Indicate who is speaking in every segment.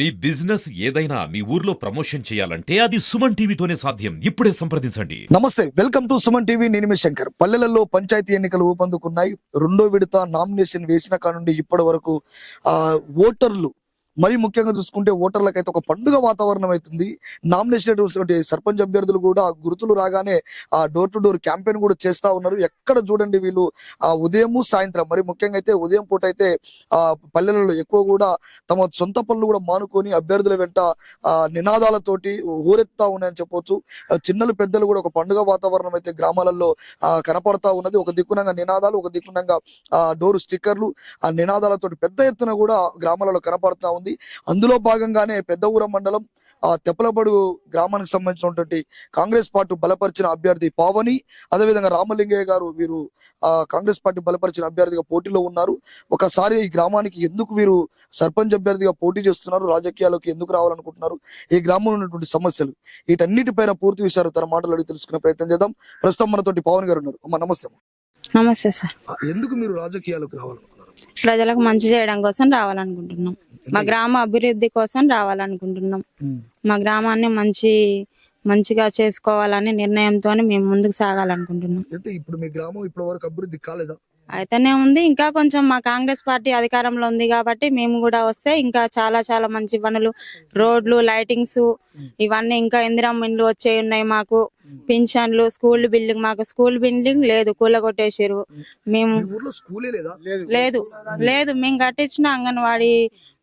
Speaker 1: మీ business ఏదైనా మీ ఊర్లో promotion చేయాలంటే అది సుమన్ టీవీతోనే సాధ్యం. ఇప్పుడే సంప్రదించండి.
Speaker 2: నమస్తే, వెల్కమ్ టు సుమన్ టీవీ. నేను మీ శంకర్. పల్లెలలో పంచాయతీ ఎన్నికలు ఊపందుకున్నాయి. రెండో విడత నామినేషన్ వేసిన కానుండి ఇప్పటి వరకు ఓటర్లు మరి ముఖ్యంగా చూసుకుంటే ఓటర్లకైతే ఒక పండుగ వాతావరణం అవుతుంది. నామినేషన్ సర్పంచ్ అభ్యర్థులు కూడా గుర్తులు రాగానే డోర్ టు డోర్ క్యాంపెయిన్ కూడా చేస్తా ఉన్నారు. ఎక్కడ చూడండి వీళ్ళు ఉదయము సాయంత్రం, మరి ముఖ్యంగా అయితే ఉదయం పూట అయితే పల్లెలలో ఎక్కువ కూడా తమ సొంత పనులు కూడా మానుకొని అభ్యర్థుల వెంట నినాదాలతోటి ఊరెత్తా ఉన్నాయని చెప్పొచ్చు. చిన్నలు పెద్దలు కూడా ఒక పండుగ వాతావరణం అయితే గ్రామాలలో కనపడతా ఉన్నది. ఒక దిక్కునంగా నినాదాలు, ఒక దిక్కునంగా డోర్ స్టిక్కర్లు, ఆ నినాదాలతోటి పెద్ద ఎత్తున కూడా గ్రామాలలో కనపడతా ఉంది. అందులో భాగంగానే పెద్దగూడెం మండలం తెప్పలబడు గ్రామానికి సంబంధించినటువంటి కాంగ్రెస్ పార్టీ బలపరిచిన అభ్యర్థి పావని, అదేవిధంగా రామలింగయ్య గారు, వీరు కాంగ్రెస్ పార్టీ బలపరిచిన అభ్యర్థిగా పోటీలో ఉన్నారు. ఒకసారి ఈ గ్రామానికి ఎందుకు వీరు సర్పంచ్ అభ్యర్థిగా పోటీ చేస్తున్నారు, రాజకీయాల్లోకి ఎందుకు రావాలనుకుంటున్నారు, ఈ గ్రామంలో ఉన్నటువంటి సమస్యలు, వీటన్నిటిపైన పూర్తి విషయాలు తన మాటలు అడిగి తెలుసుకునే ప్రయత్నం చేద్దాం. ప్రస్తుతం మనతోటి పవన్ గారు ఉన్నారు. అమ్మ నమస్తే.
Speaker 3: నమస్తే సార్.
Speaker 2: ఎందుకు మీరు రాజకీయాలకు రావాలనుకున్నారు?
Speaker 3: ప్రజలకు మంచి చేయడం కోసం రావాలనుకుంటున్నాం. మా గ్రామ అభివృద్ధి కోసం రావాలనుకుంటున్నాం. మా గ్రామాన్ని మంచిగా చేసుకోవాలని నిర్ణయంతో మేము ముందుకు సాగాలనుకుంటున్నాం.
Speaker 2: ఇప్పుడు మీ గ్రామం ఇప్పటి వరకు అభివృద్ధి కాలేదా?
Speaker 3: అయితేనే ఉంది. ఇంకా కొంచెం మా కాంగ్రెస్ పార్టీ అధికారంలో ఉంది కాబట్టి మేము కూడా వస్తే ఇంకా చాలా చాలా మంచి పనులు, రోడ్లు, లైటింగ్స్, ఇవన్నీ ఇంకా ఇందిరమ్మ ఇండ్లు వచ్చే ఉన్నాయి. మాకు పింఛన్లు, మాకు స్కూల్ బిల్డింగ్ లేదు, కూలగొట్టేసారు. మేము లేదు మేము కట్టించిన అంగన్వాడీ,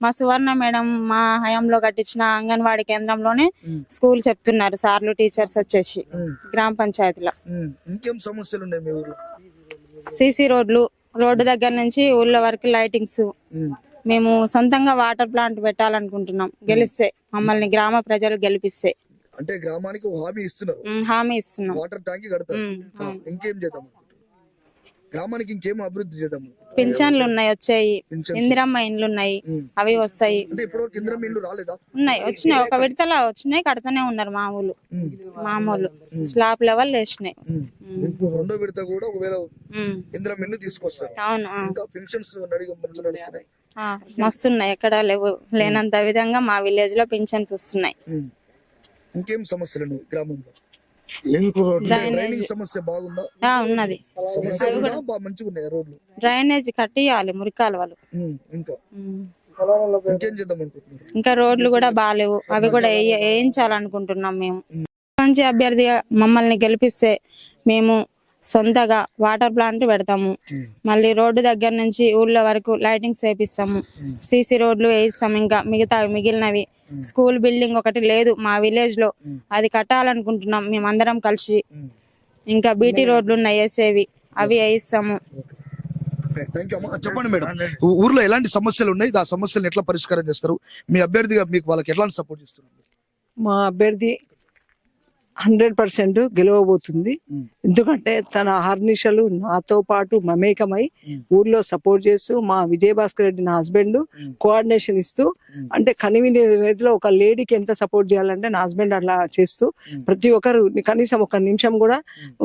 Speaker 3: మా సువర్ణ మేడం మా హయాంలో కట్టించిన అంగన్వాడీ కేంద్రంలోనే స్కూల్ చెప్తున్నారు సార్లు, టీచర్స్ వచ్చేసి. గ్రామ పంచాయతీలో
Speaker 2: ఇంకేం సమస్యలు ఉన్నాయి మీ ఊర్లో?
Speaker 3: సిసి రోడ్డు దగ్గర నుంచి ఊళ్ళో వరకు లైటింగ్స్. మేము సొంతంగా వాటర్ ప్లాంట్ పెట్టాలనుకుంటున్నాం గెలిస్తే, మమ్మల్ని గ్రామ ప్రజలు గెలిపిస్తే.
Speaker 2: అంటే గ్రామానికి
Speaker 3: హామీ ఇస్తున్నాం.
Speaker 2: వాటర్ ట్యాంక్ కడతాం. ఇంకేం చేద్దాం? గ్రామానికి ఇంకేం అభివృద్ధి చేద్దాం?
Speaker 3: పింఛన్లు ఉన్నాయి, వచ్చాయి. ఇందిరమ్మ ఇండ్లు ఉన్నాయి, అవి వస్తాయి. ఉన్నాయి, వచ్చినాయి. ఒక విడతలా వచ్చినాయి, కడతానే ఉన్నారు మామూలు స్లాబ్ లెవెల్ వేసినాయి.
Speaker 2: రెండో విడత కూడా ఒకవేళ ఇందిరమ్మ ఇండ్లు తీసుకొస్తారు.
Speaker 3: అవును,
Speaker 2: పెన్షన్స్
Speaker 3: మస్తున్నాయి. ఎక్కడ లేనంత విధంగా మా విలేజ్ లో పింఛన్స్ వస్తున్నాయి.
Speaker 2: ఇంకేం సమస్యలు గ్రామంలో?
Speaker 3: ఉన్నది. డ్రైనేజ్ కట్టియాలి, మురికాలువలు. ఇంకా రోడ్లు కూడా బాగాలేవు, అవి కూడా వేయించాలనుకుంటున్నాం. మేము మంచి అభ్యర్థిగా మమ్మల్ని గెలిపిస్తే మేము సొంతగా వాటర్ ప్లాంట్ పెడతాము. మళ్ళీ రోడ్డు దగ్గర నుంచి ఊళ్ళో వరకు లైటింగ్స్ వేపిస్తాము, సీసీ రోడ్లు వేయిస్తాము. ఇంకా మిగిలినవి స్కూల్ బిల్డింగ్ ఒకటి లేదు మా విలేజ్ లో, అది కట్టాలనుకుంటున్నాం మేమందరం కలిసి. ఇంకా బీటీ రోడ్లు ఉన్నాయి వేసేవి, అవి వేయిస్తాము.
Speaker 2: చెప్పండి మేడం, ఊర్లో ఎలాంటి సమస్యలు ఉన్నాయి, ఆ సమస్యలను ఎట్లా పరిష్కారం చేస్తారు? మీ అభ్యర్థిగా మీకు వాళ్ళకి ఎట్లాంటి సపోర్ట్ చేస్తున్నారు?
Speaker 4: మా అభ్యర్థి 100% గెలవబోతుంది. ఎందుకంటే తన హర్నిషలు నాతో పాటు మమేకమై ఊర్లో సపోర్ట్ చేస్తూ, మా విజయభాస్కర్ రెడ్డి నా హస్బెండ్ కోఆర్డినేషన్ ఇస్తూ, అంటే కనివిని రీతిలో ఒక లేడీకి ఎంత సపోర్ట్ చేయాలంటే నా హస్బెండ్ అట్లా చేస్తూ, ప్రతి ఒక్కరు కనీసం ఒక నిమిషం కూడా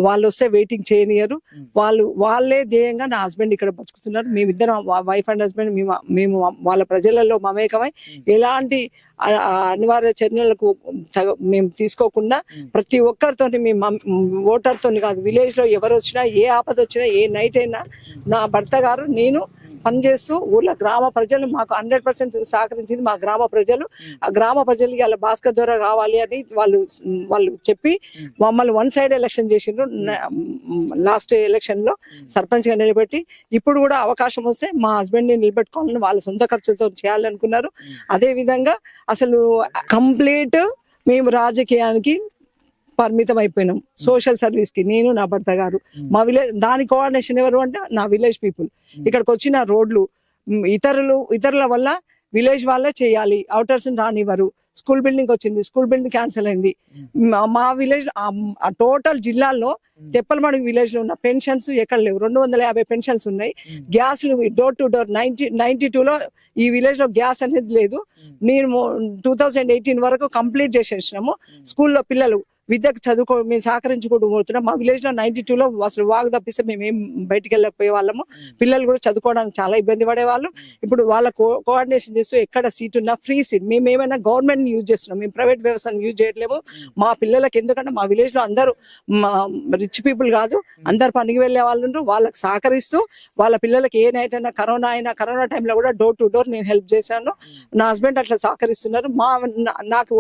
Speaker 4: వాళ్ళు వస్తే వెయిటింగ్ చేయనియరు. వాళ్ళే ధ్యేయంగా నా హస్బెండ్ ఇక్కడ బతుకుతున్నారు. మేమిద్దరం వైఫ్ అండ్ హస్బెండ్ మేము వాళ్ళ ప్రజలలో మమేకమై ఎలాంటి అనివార్య చర్యలకు మేము తీసుకోకుండా ప్రతి ఒక్కరితో, మేము ఓటర్తో కాదు, విలేజ్ లో ఎవరు వచ్చినా, ఏ ఆపద వచ్చినా, ఏ నైట్ అయినా నా భర్త గారు నేను పనిచేస్తూ ఊర్లో గ్రామ ప్రజలు మాకు 100% సహకరించింది. మా గ్రామ ప్రజలు, ఆ గ్రామ ప్రజలు ఇలా భాస్కర్ ద్వారా కావాలి అని వాళ్ళు చెప్పి మమ్మల్ని వన్ సైడ్ ఎలక్షన్ చేసిండ్రు. లాస్ట్ ఎలక్షన్ లో సర్పంచ్ గా నిలబెట్టి, ఇప్పుడు కూడా అవకాశం వస్తే మా హస్బెండ్ ని నిలబెట్టుకోవాలని వాళ్ళ సొంత ఖర్చులతో చేయాలనుకున్నారు. అదే విధంగా అసలు కంప్లీట్ మేము రాజకీయానికి పరిమితం అయిపోయినాం, సోషల్ సర్వీస్ కి. నేను నా భర్త గారు మా విలేజ్, దాని కోఆర్డినేషన్ ఎవరు అంటే నా విలేజ్ పీపుల్. ఇక్కడికి వచ్చిన రోడ్లు ఇతరుల వల్ల విలేజ్ వాళ్ళే చేయాలి, అవుటర్స్ రానివ్వరు. స్కూల్ బిల్డింగ్ వచ్చింది, స్కూల్ బిల్డింగ్ క్యాన్సిల్ అయింది. మా విలేజ్ టోటల్ జిల్లాలో తెప్పలమడుగు విలేజ్ లో ఉన్న పెన్షన్స్ ఎక్కడ లేవు. 250 పెన్షన్స్ ఉన్నాయి. గ్యాస్లు డోర్ టు డోర్ 92లో ఈ విలేజ్ లో గ్యాస్ అనేది లేదు. నేను 2018 వరకు కంప్లీట్ చేసేసినాము. స్కూల్లో పిల్లలు విద్యకు మేము సహకరించుకుంటూ పోతున్నాం. మా విలేజ్ లో 92లో అసలు వాగు తప్పిస్తే మేమేం బయటికి వెళ్ళకపోయే వాళ్ళము. పిల్లలు కూడా చదువుకోవడానికి చాలా ఇబ్బంది పడేవాళ్ళు. ఇప్పుడు వాళ్ళ కోఆర్డినేషన్ చేస్తూ ఎక్కడ సీట్ ఉన్నా ఫ్రీ సీట్ మేము ఏమైనా గవర్నమెంట్ యూజ్ చేస్తున్నాం, మేము ప్రైవేట్ వ్యవస్థను యూజ్ చేయట్లేము. మా పిల్లలకి ఎందుకంటే మా విలేజ్ లో అందరూ రిచ్ పీపుల్ కాదు, అందరు పనికి వెళ్ళే వాళ్ళు, వాళ్ళకి సహకరిస్తూ వాళ్ళ పిల్లలకి ఏ నైట్ అయినా కరోనా టైంలో కూడా డోర్ టు డోర్ నేను హెల్ప్ చేశాను. నా హస్బెండ్ అట్లా సహకరిస్తున్నారు. నాకు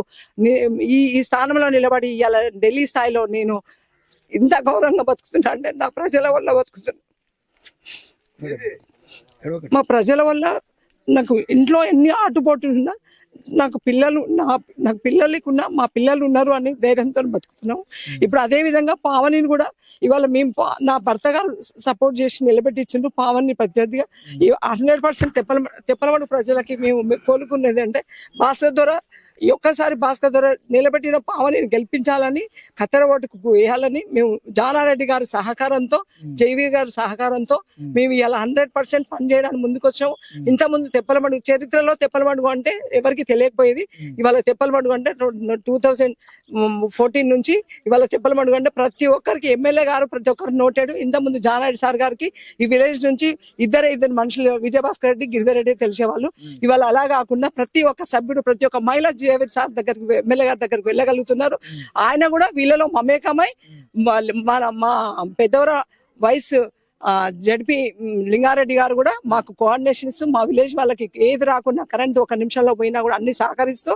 Speaker 4: ఈ స్థానంలో నిలబడి ఇవాళ ఢిల్లీ స్థాయిలో నేను ఇంత గౌరవంగా బతుకుతున్నా అంటే నా ప్రజల వల్ల బతుకుతున్నా. మా ప్రజల వల్ల నాకు ఇంట్లో ఎన్ని ఆటుపోట్లు ఉన్నా నాకు మా పిల్లలు ఉన్నారు అని ధైర్యంతో బతుకుతున్నాం. ఇప్పుడు అదే విధంగా పావనిని కూడా ఇవాళ మేము నా భర్త గారు సపోర్ట్ చేసి నిలబెట్టించిండ్రు. పావని ప్రత్యర్థిగా 100% తెప్పలమడుగు ప్రజలకి మేము కోరుకునేది అంటే భాస్కర్ ద్వారా ఒక్కసారి భాస్కర్ ద్వారా నిలబెట్టిన పావనిని గెలిపించాలని, కత్తెర ఓటుకు వేయాలని మేము జానారెడ్డి గారి సహకారంతో, జైవీ గారి సహకారంతో మేము ఇలా 100% పని చేయడానికి ముందుకు వచ్చాము. ఇంతకుముందు తెప్పలమడుగు చరిత్రలో తెప్పలమడుగు అంటే ఎవరికి తెలియకపోయేది. ఇవాళ తెప్పలమడుగు అంటే 2014 నుంచి ఇవాళ తెప్పలమడుగు అంటే ప్రతి ఒక్కరికి ఎమ్మెల్యే గారు ప్రతి ఒక్కరు నోటాడు. ఇంతకుముందు జానారెడ్డి సార్ గారికి ఈ విలేజ్ నుంచి ఇద్దరు మనుషులు విజయభాస్కర్ రెడ్డి, గిరిధర్ రెడ్డి తెలిసేవాళ్ళు. ఇవాళ అలా కాకుండా ప్రతి ఒక్క సభ్యుడు, ప్రతి ఒక్క మహిళ జయవీర్ సార్ దగ్గరికి, ఎమ్మెల్యే గారి దగ్గరికి వెళ్ళగలుగుతున్నారు. ఆయన కూడా వీళ్ళలో మమేకమై మా పెద్దవర వైస్ జడ్పీ లింగారెడ్డి గారు కూడా మాకు కోఆర్డినేషన్ ఇస్తూ మా విలేజ్ వాళ్ళకి ఏది రాకున్నా కరెంట్ 1 నిమిషంలో పోయినా కూడా అన్ని సహకరిస్తూ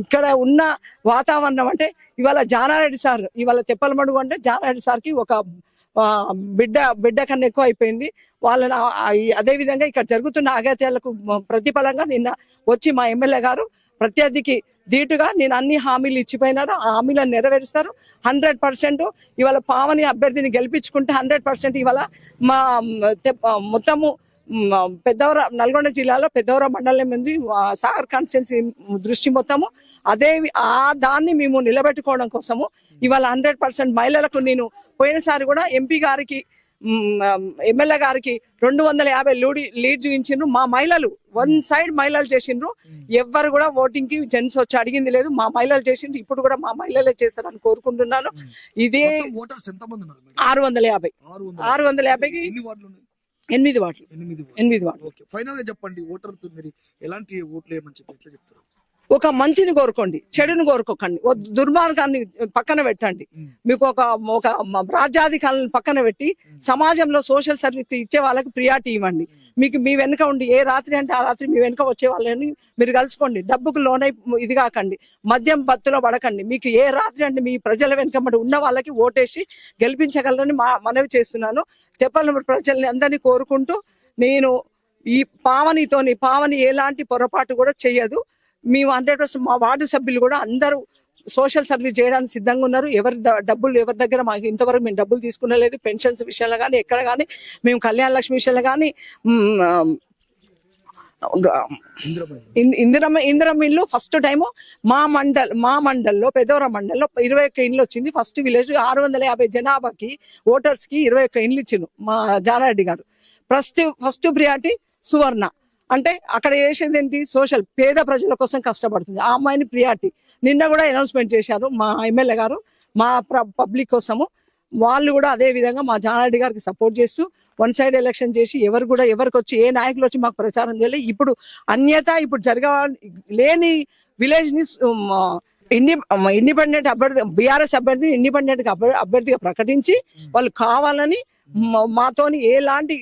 Speaker 4: ఇక్కడ ఉన్న వాతావరణం అంటే ఇవాళ జానారెడ్డి సార్, ఇవాళ తెప్పలమడుగు అంటే జానారెడ్డి సార్కి ఒక బిడ్డ కన్నా ఎక్కువ అయిపోయింది. వాళ్ళని అదే విధంగా ఇక్కడ జరుగుతున్న అగత్యాలకు ప్రతిఫలంగా నిన్న వచ్చి మా ఎమ్మెల్యే గారు ప్రత్యర్థికి ధీటుగా నేను అన్ని హామీలు ఇచ్చిపోయినారు, ఆ హామీలను నెరవేరుస్తారు. 100% ఇవాళ పావని అభ్యర్థిని గెలిపించుకుంటే 100% ఇవాళ మా మొత్తము పెద్దవర నల్గొండ జిల్లాలో పెద్దవర మండలం ఉంది, సాగర్ కాన్స్టిట్యున్సీ దృష్టి మొత్తము అదే దాన్ని మేము నిలబెట్టుకోవడం కోసము ఇవాళ 100% మహిళలకు నేను పోయినసారి కూడా ఎంపీ గారికి ఎమ్మెల్యే గారికి 250 లీడ్ చూపించిండ్రు. మా మహిళలు 1 సైడ్ మహిళలు చేసిండ్రు. ఎవ్వరు కూడా ఓటింగ్ కి జెంట్స్ వచ్చి అడిగింది లేదు, మా మహిళలు చేసిండ్రు. ఇప్పుడు కూడా మా మహిళలే చేస్తారని కోరుకుంటున్నాను. ఇదే 650కి 8 వార్డులు.
Speaker 2: ఫైనల్ గా చెప్పండి, ఓటర్తో మీరు ఎలాంటి ఓట్లు ఏమని చెప్పి ఎట్లా చెప్తారు?
Speaker 4: ఒక మంచిని కోరుకోండి, చెడుని కోరుకోకండి, దుర్మార్గాన్ని పక్కన పెట్టండి. మీకు ఒక రాజ్యాధికారులను పక్కన పెట్టి సమాజంలో సోషల్ సర్వీస్ ఇచ్చే వాళ్ళకి ప్రియారిటీ ఇవ్వండి. మీకు మీ వెనుక ఉండి ఏ రాత్రి అంటే ఆ రాత్రి మీ వెనుక వచ్చే వాళ్ళని మీరు కలుసుకోండి. డబ్బుకు లోనై ఇది కాకండి, మద్యం బత్తులో పడకండి. మీకు ఏ రాత్రి అంటే మీ ప్రజల వెనుకబడి ఉన్న వాళ్ళకి ఓటేసి గెలిపించగలరని మనవి చేస్తున్నాను. తెప్పలమడుగు ప్రజల్ని అందరినీ కోరుకుంటూ నేను ఈ పావని ఎలాంటి పొరపాటు కూడా చెయ్యదు. మేము 100% మా వార్డు సభ్యులు కూడా అందరూ సోషల్ సర్వీస్ చేయడానికి సిద్ధంగా ఉన్నారు. ఎవరి దగ్గర మాకు ఇంతవరకు మేము డబ్బులు తీసుకునలేదు. పెన్షన్స్ విషయంలో కానీ ఎక్కడ కానీ మేము కళ్యాణ లక్ష్మి విషయంలో కానీ ఇందిరమ్మ ఇల్లు ఫస్ట్ టైము మా మండల్లో పెద్దవరం మండల్లో 21 ఇండ్లు వచ్చింది. ఫస్ట్ విలేజ్ 650 జనాభాకి ఓటర్స్ కి 21 ఇండ్లు ఇచ్చిండు మా జానారెడ్డి గారు. ఫస్ట్ ప్రియారిటీ సువర్ణ అంటే అక్కడ చేసేది ఏంటి, సోషల్ పేద ప్రజల కోసం కష్టపడుతుంది ఆ అమ్మాయిని ప్రియారిటీ. నిన్న కూడా అనౌన్స్మెంట్ చేశారు మా ఎమ్మెల్యే గారు మా పబ్లిక్ కోసము. వాళ్ళు కూడా అదే విధంగా మా జానారెడ్డి గారికి సపోర్ట్ చేస్తూ 1 సైడ్ ఎలక్షన్ చేసి ఎవరికి వచ్చి ఏ నాయకులు వచ్చి మాకు ప్రచారం చేయలేదు. ఇప్పుడు ఇప్పుడు లేని విలేజ్ ని ఇండిపెండెంట్ అభ్యర్థి బీఆర్ఎస్ అభ్యర్థి ఇండిపెండెంట్ అభ్యర్థిగా ప్రకటించి వాళ్ళు కావాలని మాతోని ఎలాంటి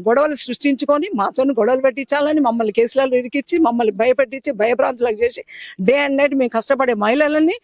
Speaker 4: గొడవలు సృష్టించుకొని మాతోని గొడవలు పెట్టించాలని మమ్మల్ని కేసులలో ఇరికిచ్చి మమ్మల్ని భయపెట్టించి భయభ్రాంతులకు చేసి డే అండ్ నైట్ మేము కష్టపడే మహిళలని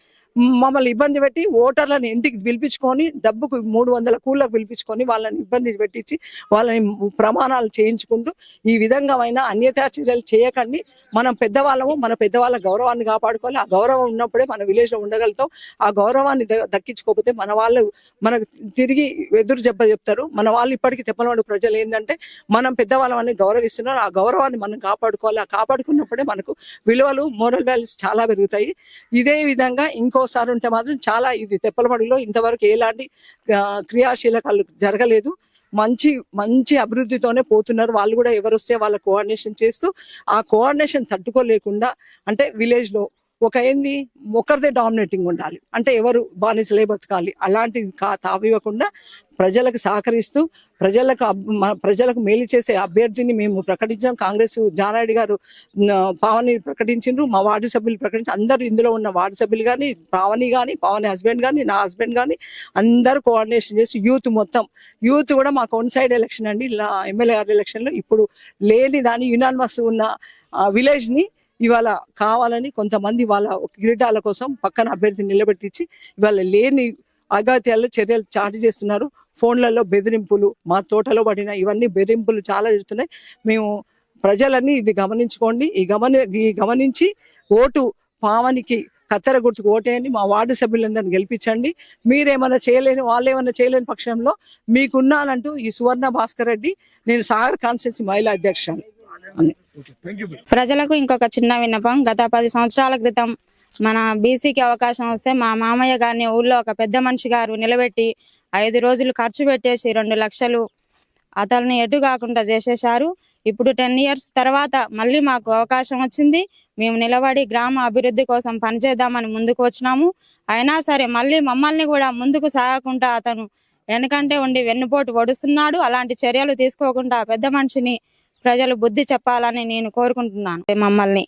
Speaker 4: మమ్మల్ని ఇబ్బంది పెట్టి ఓటర్లను ఇంటికి పిలిపించుకొని డబ్బుకు 300 కూళ్ళకు పిలిపించుకొని వాళ్ళని ఇబ్బంది పెట్టించి వాళ్ళని ప్రమాణాలు చేయించుకుంటూ ఈ విధంగా అన్యతా చర్యలు చేయకండి. మనం పెద్దవాళ్ళము, మన పెద్దవాళ్ళ గౌరవాన్ని కాపాడుకోవాలి. ఆ గౌరవం ఉన్నప్పుడే మన విలేజ్ లో ఉండగలుగుతాం. ఆ గౌరవాన్ని దక్కించుకోకపోతే మన వాళ్ళు మనకు తిరిగి ఎదురు చెప్తారు. మన వాళ్ళు ఇప్పటికీ తెప్పలమడుగు ప్రజలు ఏంటంటే మనం పెద్దవాళ్ళని గౌరవిస్తున్నారు. ఆ గౌరవాన్ని మనం కాపాడుకోవాలి. ఆ కాపాడుకున్నప్పుడే మనకు విలువలు, మోరల్ వాల్యూస్ చాలా పెరుగుతాయి. ఇదే విధంగా ఇంకోసారి ఉంటే మాత్రం చాలా ఇది తెప్పలమడుగులో ఇంతవరకు ఎలాంటి క్రియాశీలకాలు జరగలేదు. మంచి అభివృద్ధితోనే పోతున్నారు. వాళ్ళు కూడా ఎవరు వస్తే వాళ్ళ కోఆర్డినేషన్ చేస్తూ ఆ కోఆర్డినేషన్ తట్టుకోలేకుండా అంటే విలేజ్ లో ఒక ఏంది ఒకరిదే డామినేటింగ్ ఉండాలి, అంటే ఎవరు బానిసలే బతకాలి అలాంటి తావివ్వకుండా ప్రజలకు సహకరిస్తూ ప్రజలకు మేలు చేసే అభ్యర్థిని మేము ప్రకటించాం. కాంగ్రెస్ జానారెడ్డి గారు పావని ప్రకటించిండ్రు, మా వార్డు సభ్యులు ప్రకటించి అందరూ ఇందులో ఉన్న వార్డు సభ్యులు కానీ పావని హస్బెండ్ కానీ నా హస్బెండ్ కానీ అందరూ కోఆర్డినేషన్ చేసి యూత్ కూడా మాకు వన్ సైడ్ ఎలక్షన్ అండి. ఇలా ఎమ్మెల్యే గారి ఎలక్షన్ లో ఇప్పుడు లేని దాని యునానిమస్ ఉన్న విలేజ్ ని ఇవాళ కావాలని కొంతమంది వాళ్ళ కిరీటాల కోసం పక్కన అభ్యర్థిని నిలబెట్టించి ఇవాళ లేని అగాత్యాల్లో చర్యలు చాటు చేస్తున్నారు. ఫోన్లలో బెదిరింపులు, మా తోటలో పడిన ఇవన్నీ బెదిరింపులు చాలా జరుగుతున్నాయి. మేము ప్రజలన్నీ ఇది గమనించుకోండి, గమనించి ఓటు పావనికి కత్తెర గుర్తుకు ఓటేయండి, మా వార్డు సభ్యులందరినీ గెలిపించండి. మీరేమన్నా చేయలేని వాళ్ళేమన్నా చేయలేని పక్షంలో మీకున్నానంటూ ఈ సువర్ణ భాస్కర్ రెడ్డి, నేను సాగర్ కాన్స్టిట్యూన్సీ మహిళా అధ్యక్షురాలు అని.
Speaker 3: ప్రజలకు ఇంకొక చిన్న విన్నపం, గత 10 సంవత్సరాల క్రితం మన బీసీకి అవకాశం వస్తే మా మామయ్య గారిని ఊళ్ళో ఒక పెద్ద మనిషి గారు నిలబెట్టి 5 రోజులు ఖర్చు పెట్టేసి 2 లక్షలు అతన్ని ఎటు కాకుండా చేసేశారు. ఇప్పుడు 10 years తర్వాత మళ్ళీ మాకు అవకాశం వచ్చింది. మేము నిలబడి గ్రామ అభివృద్ధి కోసం పనిచేద్దామని ముందుకు వచ్చినాము. అయినా సరే మళ్ళీ మమ్మల్ని కూడా ముందుకు సాగకుండా అతను వెనకంటే ఉండి వెన్నుపోటు పొడుస్తున్నాడు. అలాంటి చర్యలు తీసుకోకుండా పెద్ద మనిషిని ప్రజలు బుద్ధి చెప్పాలని నేను కోరుకుంటున్నాను. మమ్మల్ని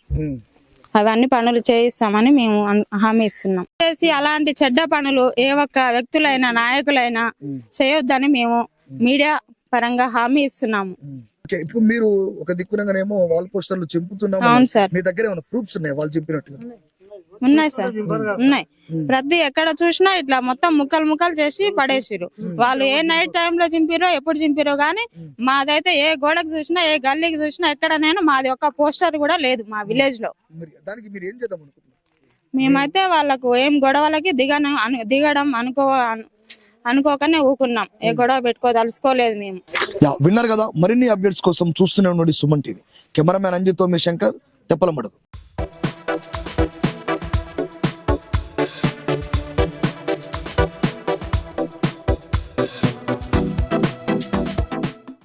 Speaker 3: అవన్నీ పనులు చేయిస్తామని మేము హామీ ఇస్తున్నాం. చేసి అలాంటి చెడ్డ పనులు ఏ ఒక్క వ్యక్తులైనా నాయకులైనా చేయొద్దని మేము మీడియా పరంగా హామీ ఇస్తున్నాము.
Speaker 2: ఇప్పుడు మీరు ఒక దిక్కునగానేమో వాల్ పోస్టర్లు చింపుతున్నాము.
Speaker 3: అవును సార్.
Speaker 2: మీ దగ్గర ఏమైనా ప్రూఫ్స్ ఉన్నాయి వాళ్ళు చింపినట్టుగా?
Speaker 3: ఉన్నాయి సార్, ఉన్నాయి. ప్రతి ఎక్కడ చూసినా ఇట్లా మొత్తం ముక్కలు చేసి పడేసిరు. వాళ్ళు ఏ నైట్ టైంలో చింపిరో ఎప్పుడు చింపిరో గానీ మాదైతే ఏ గోడకు చూసినా ఏ గల్లీకి చూసినా ఎక్కడనైనా మాది ఒక్క పోస్టర్ కూడా లేదు మా విలేజ్ లో. మేమైతే వాళ్ళకు ఏం గొడవలకి దిగడం అనుకోకనే ఊకున్నాం. ఏ గొడవ తలుసుకోలేదు మేము.
Speaker 2: విన్నారు కదా, మరిన్ని అప్డేట్స్ కోసం చూస్తూనే ఉండండి సుమన్ టీవీ. కెమెరామ్యాన్ అంజిత్తో మీ శంకర్, తెప్పలమడుగు.